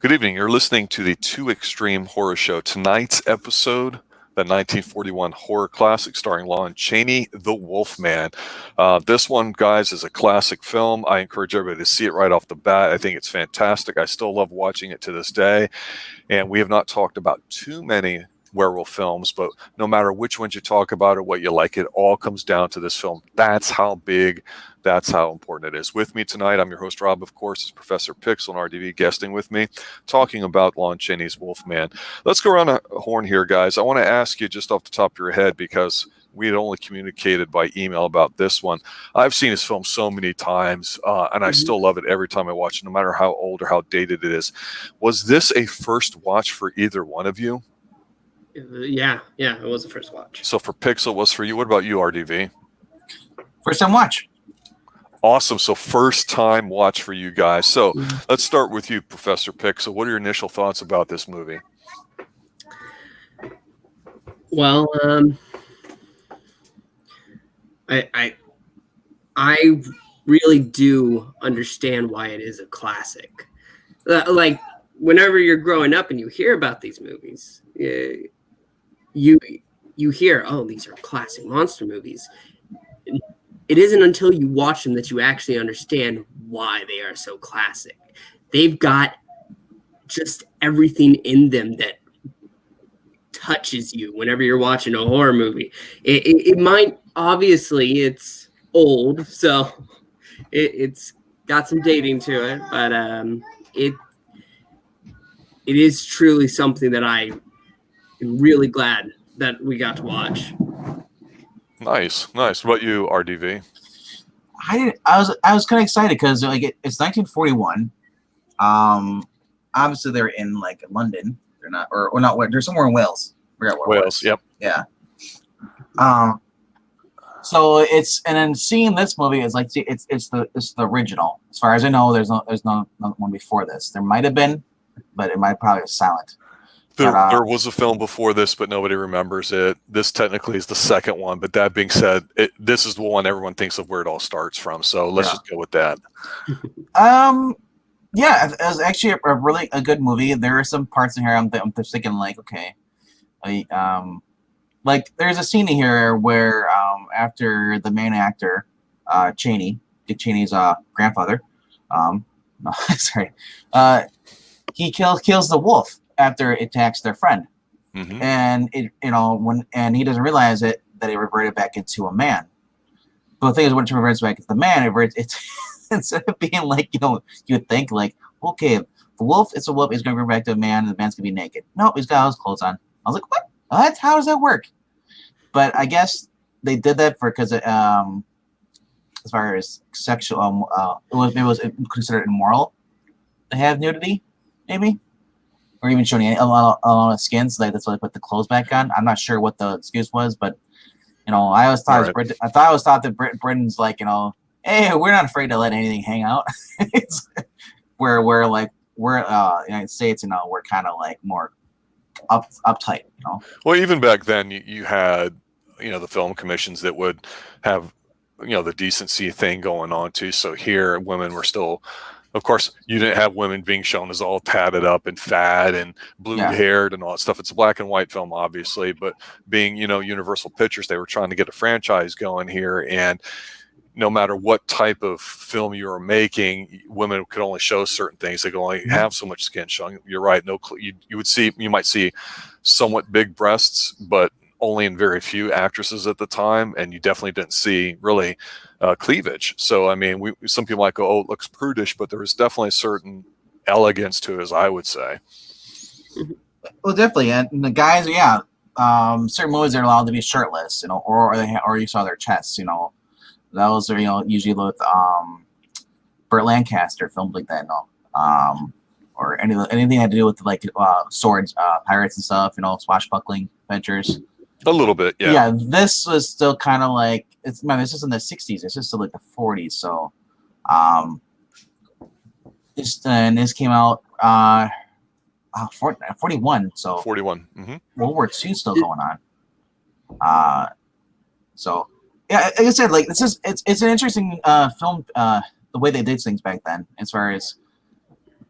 Good evening. You're listening to the Two Extreme Horror Show. Tonight's episode, the 1941 horror classic starring Lon Chaney, The Wolfman. This one, guys, is a classic film. I encourage everybody to see it right off the bat. I think it's fantastic. I still love watching it to this day. And we have not talked about too many werewolf films, but no matter which ones you talk about or what you like, it all comes down to this film. That's how big, that's how important it is. With me tonight, I'm your host, Rob, of course, is Professor Pixel and RDV guesting with me, talking about Lon Chaney's Wolfman. Let's go around a horn here, guys. I want to ask you just off the top of your head, because we had only communicated by email about this one. I've seen this film so many times, and I still love it every time I watch it, no matter how old or how dated it is. Was this a first watch for either one of you? Yeah, it was the first watch. So for Pixel, was for you. What about you, RDV? First time watch. Awesome. So first time watch for you guys. So let's start with you, Professor Pixel. What are your initial thoughts about this movie? Well, I really do understand why it is a classic. Like whenever you're growing up and you hear about these movies, you hear, oh, these are classic monster movies. It isn't until you watch them that you actually understand why they are so classic. They've got just everything in them that touches you whenever you're watching a horror movie. It might, obviously, it's old, so it's got some dating to it, but it is truly something that I am really glad that we got to watch. Nice. What about you, RDV? I was kind of excited because it's 1941. Obviously they're in like London. They're not, or not. They're somewhere in Wales. Wales. Yep. Yeah. So and then seeing this movie is like it's the original. As far as I know, there's no one before this. There might have been, but it might probably be silent. There was a film before this, but nobody remembers it. This technically is the second one, but that being said, this is the one everyone thinks of where it all starts from. So let's just go with that. Yeah, it was actually a really good movie. There are some parts in here I'm just thinking like, okay, like there's a scene in here where after the main actor, Chaney, Dick Cheney's grandfather, no, sorry, he kills the wolf after it attacks their friend, and when he doesn't realize it, that it reverted back into a man. But the thing is, when it reverts back into the man, it's instead of being like, you would think like, okay, the wolf, it's a wolf, he's gonna revert back to a man, and the man's gonna be naked. No, he's got all his clothes on. I was like, what? How does that work? But I guess they did that because as far as sexual, it was considered immoral to have nudity, maybe. Or even showing a lot of skin, so that's why they put the clothes back on. I'm not sure what the excuse was, but I always thought that Britain's like, hey, we're not afraid to let anything hang out. It's we're United States, we're kind of like more uptight, Well, even back then, you had the film commissions that would have the decency thing going on too. So here, women were still. Of course, you didn't have women being shown as all tatted up and fat and blue-haired and all that stuff. It's a black and white film, obviously, but being, Universal Pictures, they were trying to get a franchise going here. And no matter what type of film you were making, women could only show certain things. They could only have so much skin showing. You're right. You might see somewhat big breasts, but only in very few actresses at the time, and you definitely didn't see really cleavage. So, I mean, some people might go, oh, it looks prudish, but there was definitely a certain elegance to it, as I would say. Well, definitely. And the guys, certain movies are allowed to be shirtless, or you saw their chests, Those are, usually with Burt Lancaster, films like that, or anything that had to do with like swords, pirates and stuff, swashbuckling adventures. A little bit, yeah. Yeah, this was still kind of like this is in the 60s. It's just still like the 40s. So, this came out 41. So 41. World War II still going on. So yeah, like I said, like it's an interesting film. The way they did things back then, as far as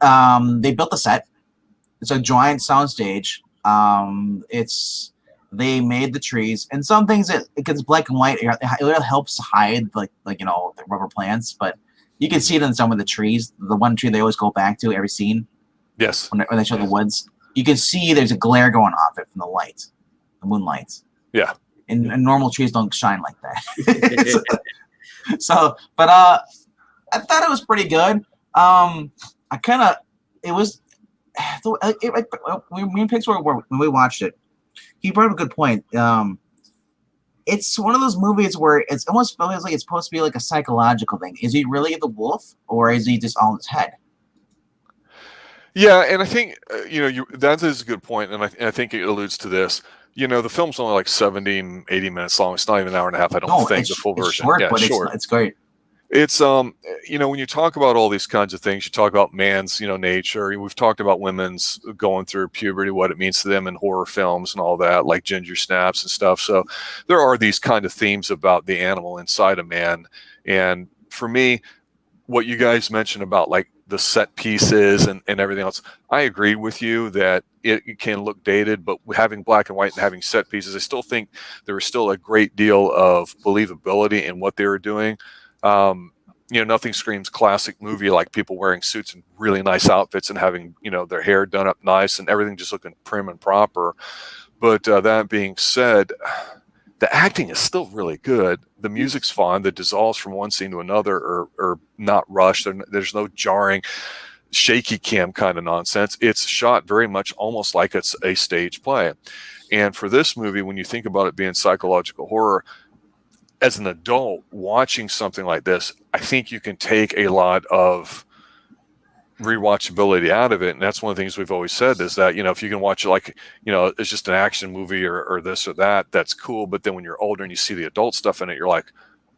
they built the set. it's a giant soundstage. They made the trees, and some things that because black and white, it helps hide like the rubber plants, but you can see it in some of the trees. The one tree they always go back to every scene. Yes. When they show the woods, you can see there's a glare going off it from the light, the moonlight. Yeah. And normal trees don't shine like that. But I thought it was pretty good. Me and Pix were when we watched it. He brought up a good point. It's one of those movies where it's almost feels like it's supposed to be like a psychological thing. Is he really the wolf, or is he just all in his head? Yeah, and I think that is a good point, and I think it alludes to this. The film's only like 70, 80 minutes long. It's not even an hour and a half. I don't think the full version. Short, yeah, but short. It's great. It's when you talk about all these kinds of things, you talk about man's nature. We've talked about women's going through puberty, what it means to them in horror films and all that, like Ginger Snaps and stuff. So there are these kind of themes about the animal inside a man. And for me, what you guys mentioned about like the set pieces and everything else, I agree with you that it can look dated, but having black and white and having set pieces, I still think there was still a great deal of believability in what they were doing. Nothing screams classic movie like people wearing suits and really nice outfits and having, their hair done up nice and everything just looking prim and proper. But that being said, the acting is still really good. The music's fine. The dissolves from one scene to another are not rushed. There's no jarring, shaky cam kind of nonsense. It's shot very much almost like it's a stage play. And for this movie, when you think about it being psychological horror, as an adult watching something like this, I think you can take a lot of rewatchability out of it. And that's one of the things we've always said is that, if you can watch it like, it's just an action movie or this or that, that's cool. But then when you're older and you see the adult stuff in it, you're like,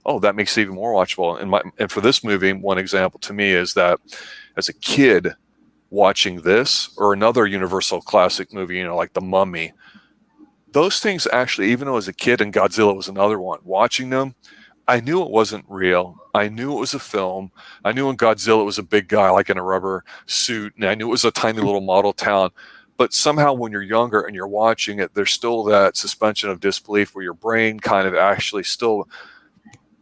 oh, that makes it even more watchable. And for this movie, one example to me is that as a kid watching this or another Universal classic movie, like The Mummy, those things actually, even though as a kid, and Godzilla was another one, watching them, I knew it wasn't real. I knew it was a film. I knew in Godzilla it was a big guy like in a rubber suit, and I knew it was a tiny little model town. But somehow when you're younger and you're watching it, there's still that suspension of disbelief where your brain kind of actually still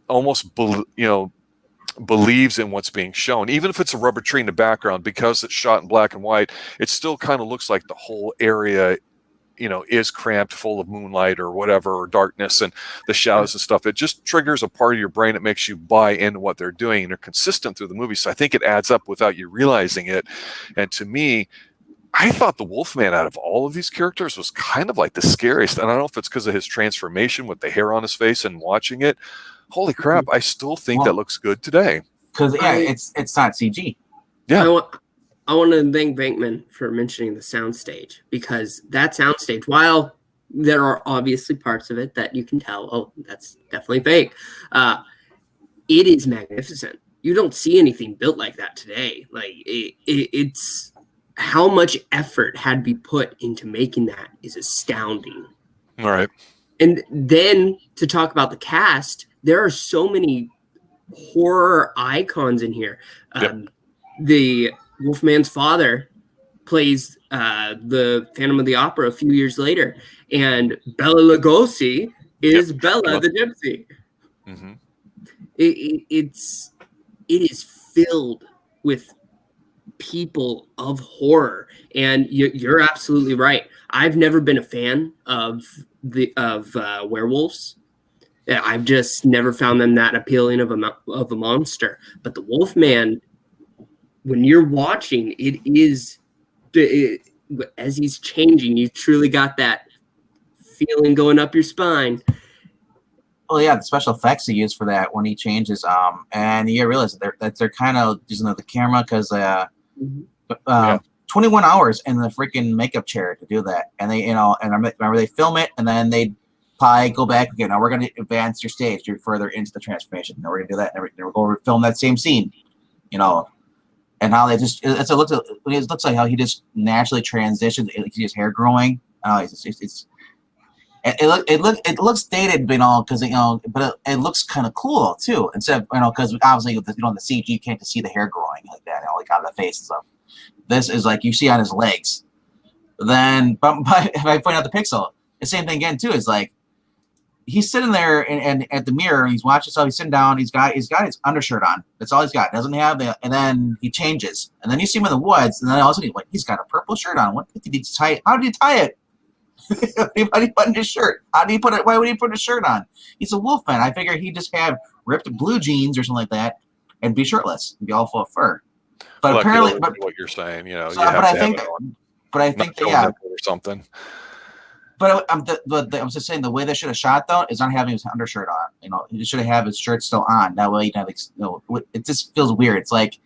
almost believes in what's being shown. Even if it's a rubber tree in the background, because it's shot in black and white, it still kind of looks like the whole area is cramped full of moonlight or whatever, or darkness and the shadows and stuff. It just triggers a part of your brain that makes you buy into what they're doing, and they're consistent through the movie. So I think it adds up without you realizing it. And to me, I thought the Wolfman out of all of these characters was kind of like the scariest. And I don't know if it's because of his transformation with the hair on his face and watching it. Holy crap, I still think that looks good today. Because it's not CG. Yeah. I want to thank Bankman for mentioning the soundstage, because that soundstage, while there are obviously parts of it that you can tell, oh, that's definitely fake, it is magnificent. You don't see anything built like that today. Like it's how much effort had to be put into making that is astounding. All right. And then to talk about the cast, there are so many horror icons in here. The Wolfman's father plays the Phantom of the Opera a few years later, and Bela Lugosi is Bella the Gypsy. Mm-hmm. It is filled with people of horror, and you're absolutely right. I've never been a fan of werewolves. I've just never found them that appealing of a monster. But the Wolfman, when you're watching, as he's changing, you truly got that feeling going up your spine. Oh yeah, the special effects he used for that when he changes, and you realize that they're kind of using the camera because 21 hours in the freaking makeup chair to do that, and they remember they film it and then they probably go back again. Now we're going to advance your stage, you're further into the transformation. Now we're going to do that, and we're going to film that same scene, and how they just it looks like how he just naturally transitions. You see his hair growing. It looks dated, because but it looks kind of cool too. Instead of because obviously the CG you can't just see the hair growing like that, like out of the face and stuff. This is like you see on his legs, Then, but if I point out the pixel, the same thing again too. Is like he's sitting there and at the mirror, and he's watching himself. He's sitting down. He's got his undershirt on. That's all he's got. Doesn't have the. And then he changes, and then you see him in the woods, and then all of a sudden he's got a purple shirt on. What did he tie? How did he tie it? How did he button his shirt? How did he put it? Why would he put a shirt on? He's a Wolfman. I figure he'd just have ripped blue jeans or something like that, and be shirtless, and be all full of fur. But Well, apparently, what you're saying, you know, so, you have but to I have think, it on, but I not think, showing yeah. nipple or something. But I'm just saying the way they should have shot though is not having his undershirt on. You know, he should have his shirt still on. That way, it just feels weird. It's like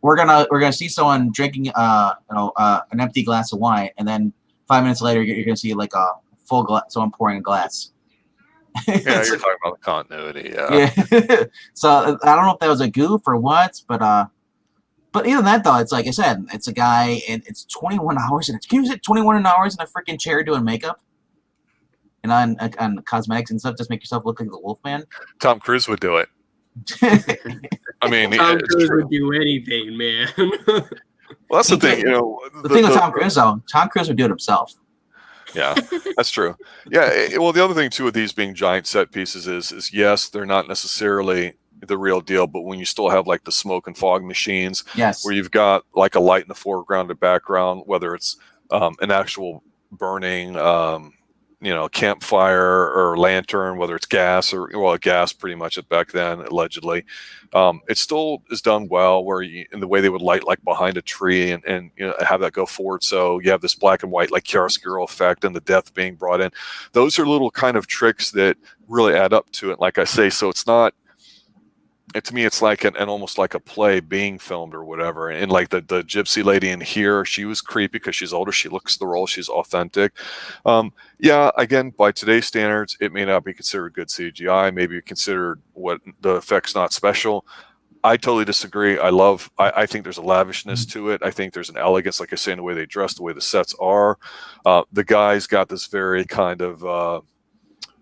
we're gonna see someone drinking an empty glass of wine, and then 5 minutes later you're gonna see like a full glass, someone pouring a glass. Yeah, you're talking about the continuity. Yeah. So I don't know if that was a goof or what, but even that though, it's like I said, it's a guy and it's 21 hours and can you sit 21 hours in a freaking chair doing makeup and on cosmetics and stuff, just make yourself look like the Wolfman. Tom Cruise would do it. I mean, Tom it's Cruise true. would do anything, man. Well, that's the thing, you know. The thing with Tom Cruise though, Tom Cruise would do it himself. Yeah, that's true. Yeah, well, the other thing too with these being giant set pieces is yes, they're not necessarily the real deal, but when you still have like the smoke and fog machines, Yes. where you've got like a light in the foreground or background, whether it's an actual burning, campfire or lantern, whether it's gas or gas pretty much back then allegedly, it still is done well. Where in the way they would light like behind a tree and have that go forward, so you have this black and white like chiaroscuro effect and the death being brought in. Those are little kind of tricks that really add up to it. Like I say, so it's not. To me, it's like an almost like a play being filmed or whatever. And like the gypsy lady in here, she was creepy because she's older. She looks the role. She's authentic. Yeah, again, by today's standards, it may not be considered good CGI. Maybe considered what the effects not special. I totally disagree. I think there's a lavishness to it. I think there's an elegance, like I say, in the way they dress, the way the sets are. The guy's got this very kind of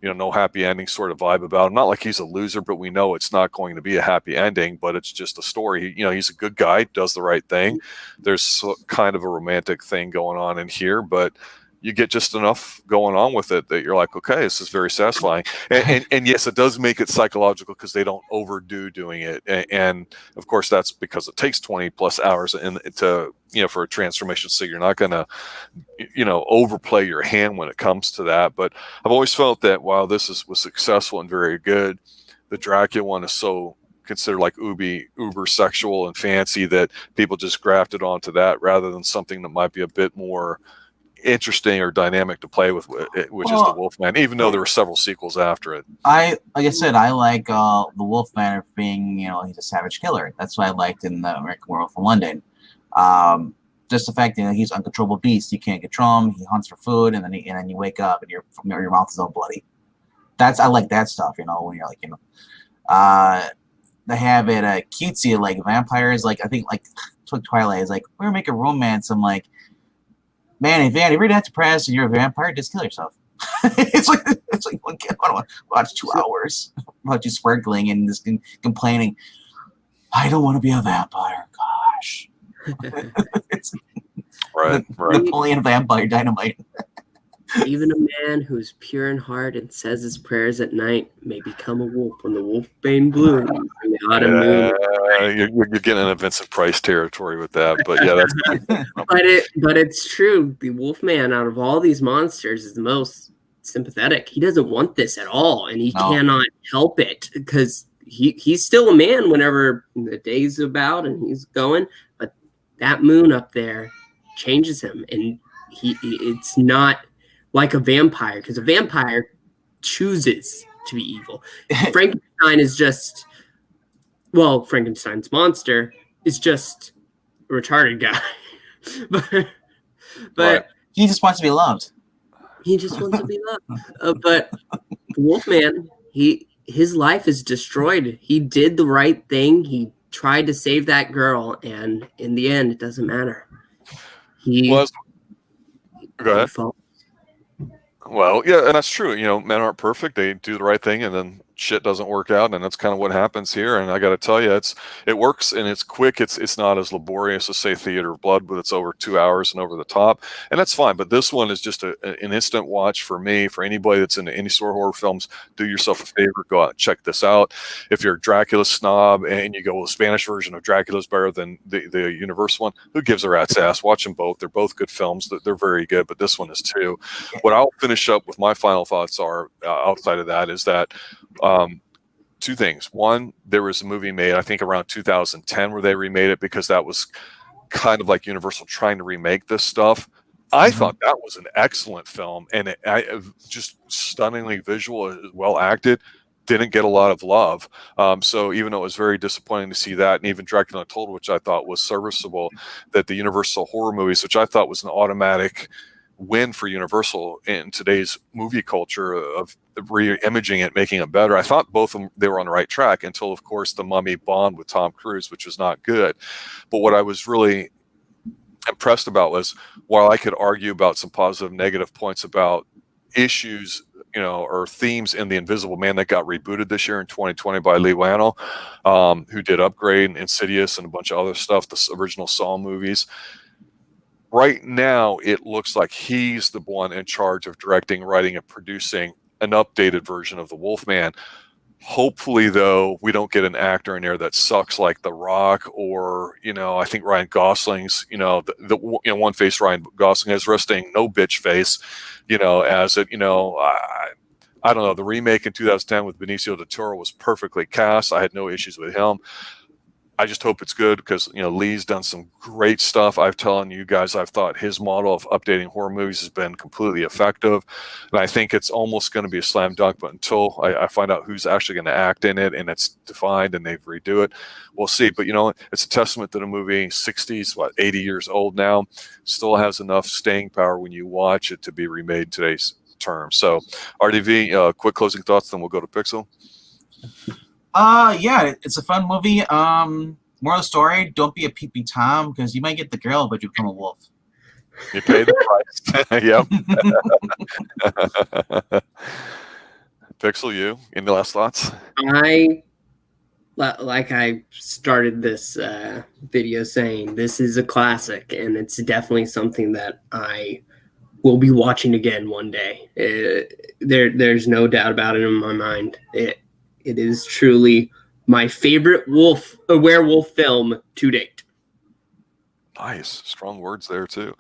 no happy ending sort of vibe about him. Not like he's a loser, but we know it's not going to be a happy ending, but it's just a story. He's a good guy, does the right thing. There's kind of a romantic thing going on in here, but you get just enough going on with it that you're like, okay, this is very satisfying. And yes, it does make it psychological because they don't overdo doing it. And of course, that's because it takes 20 plus hours for a transformation. So you're not going to, overplay your hand when it comes to that. But I've always felt that while this was successful and very good, the Dracula one is so considered like uber sexual and fancy that people just grafted onto that rather than something that might be a bit more interesting or dynamic to play with, which is the Wolfman, even though there were several sequels after it. Like I said, I like the Wolfman being, he's a savage killer. That's what I liked in the American Werewolf in London. Just the fact that he's an uncontrollable beast. You can't control him. He hunts for food, and then you wake up and your mouth is all bloody. I like that stuff. When you're like, they have it cutesy like vampires. Like I think like Twilight is like we're making romance. I'm like, man, if you're that depressed and you're a vampire, just kill yourself. it's like I don't want to watch 2 hours about you sparkling and just complaining. I don't want to be a vampire. Gosh. It's right. Napoleon Vampire Dynamite. Even a man who's pure in heart and says his prayers at night may become a wolf when the wolfbane blooms in the autumn moon. You're getting into Vincent Price territory with that, but yeah, that's. but it's true. The Wolfman, out of all these monsters, is the most sympathetic. He doesn't want this at all, and he cannot help it because he's still a man whenever the day's about and he's going. But that moon up there changes him, and it's not like a vampire, because a vampire chooses to be evil. Frankenstein is just, Frankenstein's monster is just a retarded guy. but he just wants to be loved. He just wants to be loved. But Wolfman, his life is destroyed. He did the right thing. He tried to save that girl, and in the end, it doesn't matter. Go ahead. Well, yeah, and that's true. Men aren't perfect. They do the right thing, and then shit doesn't work out, and that's kind of what happens here. And I got to tell you, it works and it's quick. It's not as laborious as say Theater of Blood, but it's over 2 hours and over the top, and that's fine. But this one is just an instant watch for me. For anybody that's into any sort of horror films, do yourself a favor, go out and check this out. If you're a Dracula snob and you go, well, the Spanish version of Dracula is better than the Universal one, who gives a rat's ass? Watch them both. They're both good films. They're very good, but this one is too. What I'll finish up with my final thoughts are outside of that is that two things. One, there was a movie made, I think around 2010, where they remade it because that was kind of like Universal trying to remake this stuff. I thought that was an excellent film, and just stunningly visual, well acted. Didn't get a lot of love. So even though it was very disappointing to see that, and even Dracula Untold, which I thought was serviceable, that the Universal horror movies, which I thought was an automatic win for Universal in today's movie culture of re-imaging it, making it better. I thought both of them, they were on the right track until, of course, The Mummy bombed with Tom Cruise, which was not good. But what I was really impressed about was, while I could argue about some positive, negative points about issues, or themes in The Invisible Man that got rebooted this year in 2020 by Lee Wannell, who did Upgrade and Insidious and a bunch of other stuff, the original Saw movies. Right now, it looks like he's the one in charge of directing, writing, and producing an updated version of The Wolfman. Hopefully, though, we don't get an actor in there that sucks like The Rock, or I think Ryan Gosling's, the one face Ryan Gosling has, resting no bitch face, as it, I don't know. The remake in 2010 with Benicio del Toro was perfectly cast. I had no issues with him. I just hope it's good because, Lee's done some great stuff. I've telling you guys, I've thought his model of updating horror movies has been completely effective. And I think it's almost going to be a slam dunk. But until I find out who's actually going to act in it and it's defined and they've redo it, we'll see. But, it's a testament to the movie. 60s, 80 years old now, still has enough staying power when you watch it to be remade in today's terms. So, RDV, quick closing thoughts, then we'll go to Pixel. Yeah, it's a fun movie. More of the story, don't be a peepee Tom, because you might get the girl, but you become a wolf. You pay the price. Yep. Pixel, you, any last thoughts? Like I started this video saying, this is a classic, and it's definitely something that I will be watching again one day. There's no doubt about it in my mind. It is truly my favorite werewolf film to date. Nice. Strong words there, too.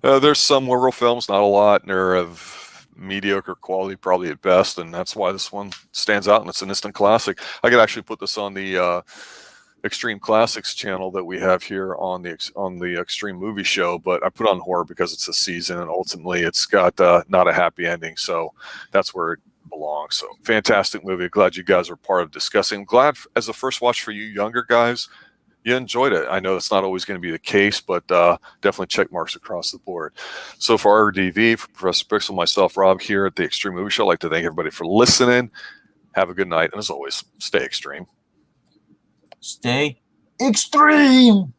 There's some werewolf films, not a lot, and they're of mediocre quality, probably at best, and that's why this one stands out, and it's an instant classic. I could actually put this on the Extreme Classics channel that we have here on the Extreme Movie Show, but I put on horror because it's a season, and ultimately it's got not a happy ending, so that's where it belongs. So fantastic movie. Glad you guys are part of discussing. I'm glad as a first watch for you younger guys, you enjoyed it. I know that's not always going to be the case, but definitely check marks across the board. So for RDV, for Professor Pixel, myself, Rob, here at the Extreme Movie Show, I'd like to thank everybody for listening. Have a good night, and as always, stay extreme. Stay extreme.